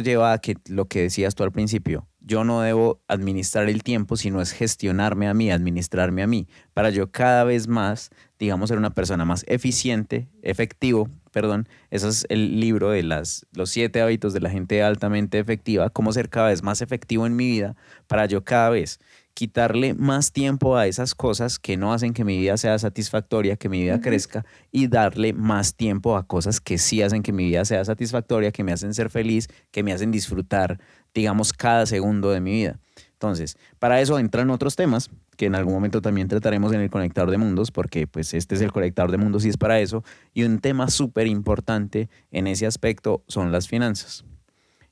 lleva a que lo que decías tú al principio, yo no debo administrar el tiempo, sino es gestionarme a mí, administrarme a mí, para yo cada vez más, digamos, ser una persona más eficiente, efectivo, perdón. Ese es el libro de los 7 hábitos de la gente altamente efectiva, cómo ser cada vez más efectivo en mi vida, para yo cada vez quitarle más tiempo a esas cosas que no hacen que mi vida sea satisfactoria, que mi vida Ujú. crezca y darle más tiempo a cosas que sí hacen que mi vida sea satisfactoria, que me hacen ser feliz, que me hacen disfrutar, digamos, cada segundo de mi vida. Entonces, para eso entran otros temas que en algún momento también trataremos en el Conectador de Mundos, porque pues este es el Conectador de Mundos y es para eso. Y un tema súper importante en ese aspecto son las finanzas.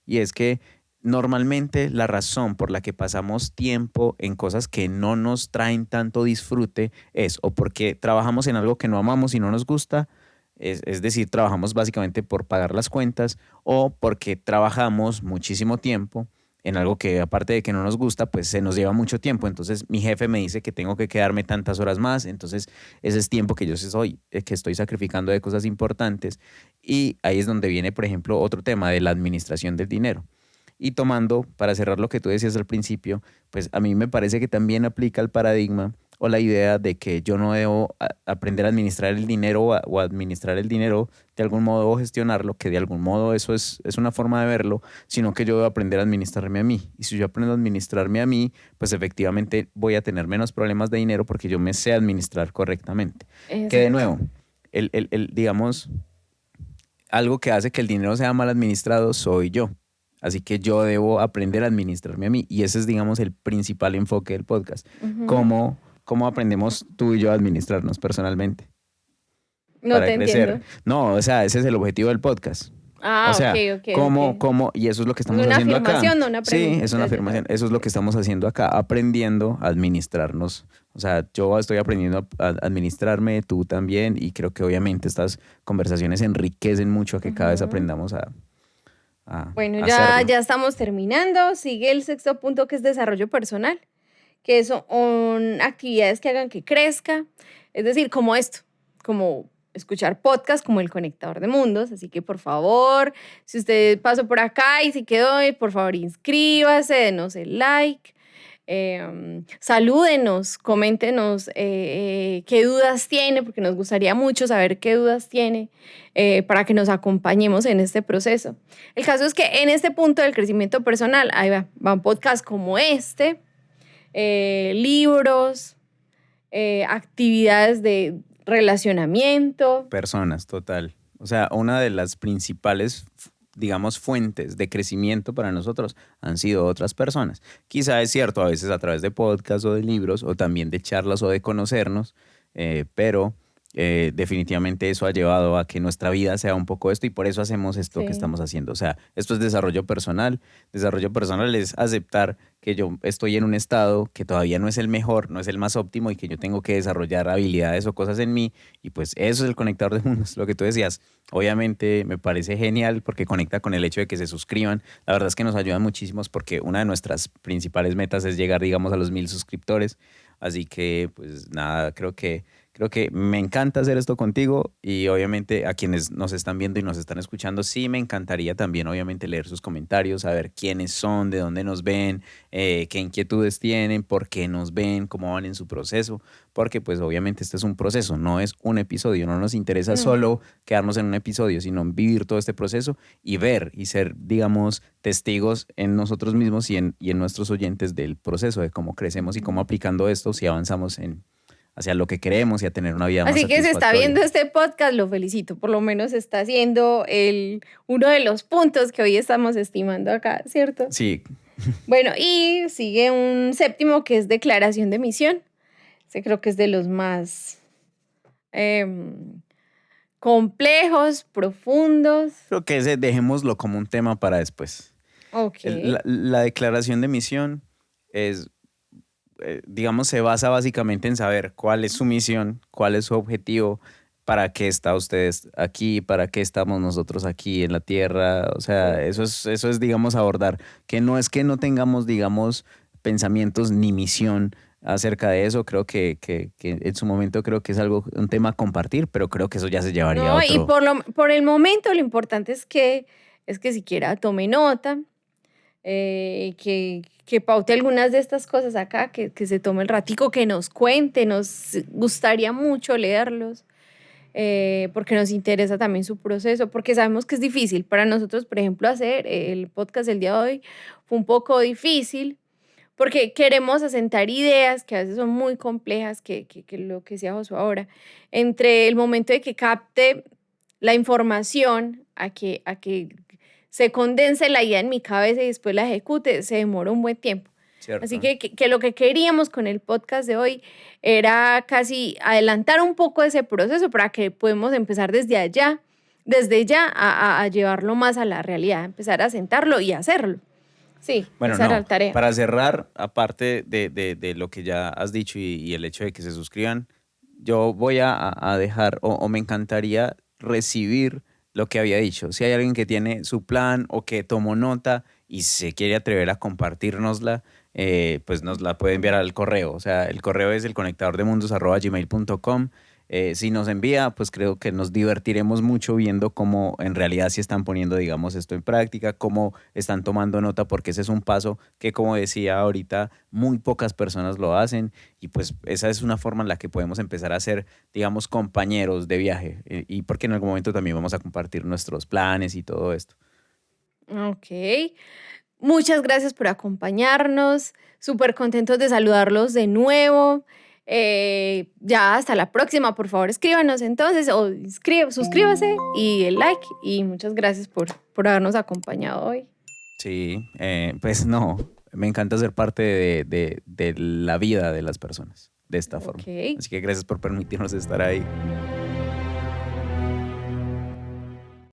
Y es que normalmente la razón por la que pasamos tiempo en cosas que no nos traen tanto disfrute es o porque trabajamos en algo que no amamos y no nos gusta, es decir, trabajamos básicamente por pagar las cuentas, o porque trabajamos muchísimo tiempo en algo que aparte de que no nos gusta, pues se nos lleva mucho tiempo. Entonces mi jefe me dice que tengo que quedarme tantas horas más, entonces ese es tiempo que estoy sacrificando de cosas importantes. Y ahí es donde viene, por ejemplo, otro tema de la administración del dinero. Y tomando, para cerrar lo que tú decías al principio, pues a mí me parece que también aplica el paradigma o la idea de que yo no debo aprender a administrar el dinero o administrar el dinero de algún modo o gestionarlo, que de algún modo eso es una forma de verlo, sino que yo debo aprender a administrarme a mí. Y si yo aprendo a administrarme a mí, pues efectivamente voy a tener menos problemas de dinero porque yo me sé administrar correctamente. Que de Exacto. nuevo, digamos, algo que hace que el dinero sea mal administrado soy yo. Así que yo debo aprender a administrarme a mí. Y ese es, digamos, el principal enfoque del podcast. Ujú. ¿Cómo aprendemos tú y yo a administrarnos personalmente No para te crecer? entiendo. No, o sea, ese es el objetivo del podcast. O Ah, ok, sea, ok, ok. y eso es lo que Es estamos una haciendo acá. afirmación, no una Sí, pregunta. es una Ya, ya, ya. afirmación. Eso es lo que estamos haciendo acá, aprendiendo a administrarnos. O sea, yo estoy aprendiendo a administrarme, tú también, y creo que obviamente estas conversaciones enriquecen mucho a que cada vez Ujú. aprendamos a Bueno, hacerlo. ya estamos terminando. Sigue el sexto punto, que es desarrollo personal, que son actividades que hagan que crezca. Es decir, como esto, como escuchar podcasts como El Conectador de Mundos. Así que, por favor, si usted pasó por acá y se quedó, por favor, inscríbase, denos el like. Salúdenos, coméntenos qué dudas tiene, porque nos gustaría mucho saber qué dudas tiene para que nos acompañemos en este proceso. El caso es que en este punto del crecimiento personal, ahí van podcasts como este, libros, actividades de relacionamiento. Personas, total. O sea, una de las principales, digamos, fuentes de crecimiento para nosotros han sido otras personas. Quizá es cierto, a veces a través de podcasts o de libros, o también de charlas o de conocernos, pero definitivamente eso ha llevado a que nuestra vida sea un poco esto y por eso hacemos esto que Sí. estamos haciendo. O sea, esto es desarrollo personal. Desarrollo personal es aceptar que yo estoy en un estado que todavía no es el mejor, no es el más óptimo y que yo tengo que desarrollar habilidades o cosas en mí, y pues eso es el conectador de mundos, lo que tú decías. Obviamente me parece genial porque conecta con el hecho de que se suscriban. La verdad es que nos ayudan muchísimos porque una de nuestras principales metas es llegar, digamos, a los 1000 suscriptores. Así que, pues nada, creo que Creo que me encanta hacer esto contigo y obviamente a quienes nos están viendo y nos están escuchando, sí me encantaría también obviamente leer sus comentarios, saber quiénes son, de dónde nos ven, qué inquietudes tienen, por qué nos ven, cómo van en su proceso, porque pues obviamente este es un proceso, no es un episodio, no nos interesa No. solo quedarnos en un episodio, sino en vivir todo este proceso y ver y ser, digamos, testigos en nosotros mismos y en nuestros oyentes del proceso, de cómo crecemos y cómo aplicando esto si avanzamos hacia lo que queremos y a tener una vida más Así que si está satisfactoria. viendo este podcast, lo felicito. Por lo menos está haciendo uno de los puntos que hoy estamos estimando acá, ¿cierto? Sí, Bueno, y sigue un séptimo que es declaración de misión. Ese creo que es de los más complejos, profundos. creo que ese dejémoslo como un tema para después. Ok. La declaración de misión es, digamos, se basa básicamente en saber cuál es su misión, cuál es su objetivo, para qué está ustedes aquí, para qué estamos nosotros aquí en la tierra. O sea, eso es, digamos, abordar. Que no es que no tengamos, digamos, pensamientos ni misión acerca de eso. Creo que en su momento creo que es algo, un tema a compartir, pero creo que eso ya se llevaría a No, y otro. por el momento lo importante es que siquiera tome nota, que paute algunas de estas cosas acá, que se tome el ratico, que nos cuente, nos gustaría mucho leerlos, porque nos interesa también su proceso, porque sabemos que es difícil. Para nosotros, por ejemplo, hacer el podcast del día de hoy fue un poco difícil, porque queremos asentar ideas que a veces son muy complejas, que lo que decía Josué ahora, entre el momento de que capte la información a que se condense la idea en mi cabeza y después la ejecute, se demora un buen tiempo. Así ¿Cierto? que lo que queríamos con el podcast de hoy era casi adelantar un poco ese proceso para que podamos empezar desde allá, desde ya, a llevarlo más a la realidad, empezar a sentarlo y hacerlo. Sí, Bueno, esa era no, la tarea. para cerrar, aparte de lo que ya has dicho y el hecho de que se suscriban, yo voy a dejar o me encantaría recibir lo que había dicho. Si hay alguien que tiene su plan o que tomó nota y se quiere atrever a compartirnosla, pues nos la puede enviar al correo. O sea, el correo es elconectadordemundos@gmail.com. Si nos envía, pues creo que nos divertiremos mucho viendo cómo en realidad sí están poniendo, digamos, esto en práctica, cómo están tomando nota, porque ese es un paso que, como decía ahorita, muy pocas personas lo hacen y pues esa es una forma en la que podemos empezar a ser, digamos, compañeros de viaje y porque en algún momento también vamos a compartir nuestros planes y todo esto. Ok. Muchas gracias por acompañarnos. Súper contentos de saludarlos de nuevo. Ya hasta la próxima. Por favor, escríbanos entonces o suscríbase y el like. Y muchas gracias por habernos acompañado hoy. Sí, pues no, me encanta ser parte de la vida de las personas de esta forma. Ok. Así que gracias por permitirnos estar ahí.